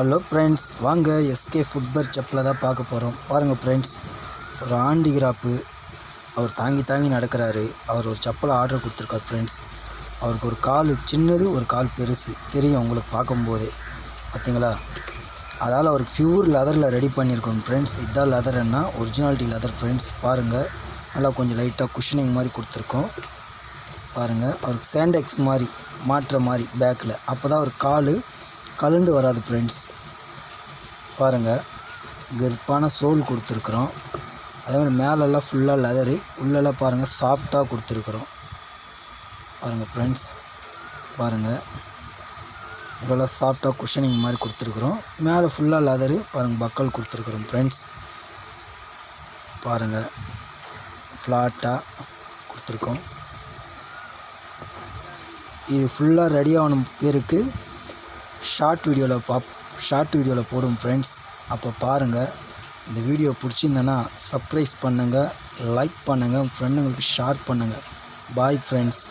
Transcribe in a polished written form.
Hello friends, வாங்க SK ஃபுட்பர் செப்பலை தான் பார்க்க போகிறோம். பாருங்கள் ஃப்ரெண்ட்ஸ், ஒரு ஆண்டிகிராப்பு அவர் தாங்கி நடக்கிறாரு. அவர் ஒரு செப்பலை ஆர்டர் கொடுத்துருக்கார் ஃப்ரெண்ட்ஸ். அவருக்கு ஒரு கால் சின்னது, ஒரு கால் பெருசு தெரியும் உங்களுக்கு பார்க்கும்போதே. பார்த்தீங்களா? அதால் அவருக்கு ப்யூர் லெதரில் ரெடி பண்ணியிருக்கோம் ஃப்ரெண்ட்ஸ். இதுதான் லெதர்னா ஒரிஜினாலிட்டி லெதர் ஃப்ரெண்ட்ஸ். பாருங்கள், நல்லா கொஞ்சம் லைட்டாக குஷனிங் மாதிரி கொடுத்துருக்கோம். பாருங்கள், அவருக்கு சாண்டெக்ஸ் மாதிரி மாட்டுற மாதிரி பேக்கில், அப்போ தான் அவர் கால் கலண்டு வராது ஃப்ரெண்ட்ஸ். பாருங்கள், கெர்ப்பான சோல் கொடுத்துருக்குறோம். அதே மாதிரி மேலெல்லாம் ஃபுல்லாக லெதரு, உள்ளெல்லாம் பாருங்கள் சாஃப்டாக கொடுத்துருக்குறோம். பாருங்கள் ஃப்ரெண்ட்ஸ், பாருங்கள் இவ்வளோலாம் சாஃப்டாக குஷனிங் மாதிரி கொடுத்துருக்குறோம். மேலே ஃபுல்லாக லெதரு, பாருங்கள் பக்கல் கொடுத்துருக்குறோம் ஃப்ரெண்ட்ஸ். பாருங்கள் ஃப்ளாட்டாக கொடுத்துருக்கோம். இது ஃபுல்லாக ரெடி ஆகணும் பேருக்கு ஷார்ட் வீடியோவில் போடும் ஃப்ரெண்ட்ஸ். அப்போ பாருங்கள். இந்த வீடியோ பிடிச்சிருந்தேன்னா சப்ஸ்கிரைப் பண்ணுங்கள், லைக் பண்ணுங்கள், ஃப்ரெண்டுங்களுக்கு ஷேர் பண்ணுங்கள். Bye friends.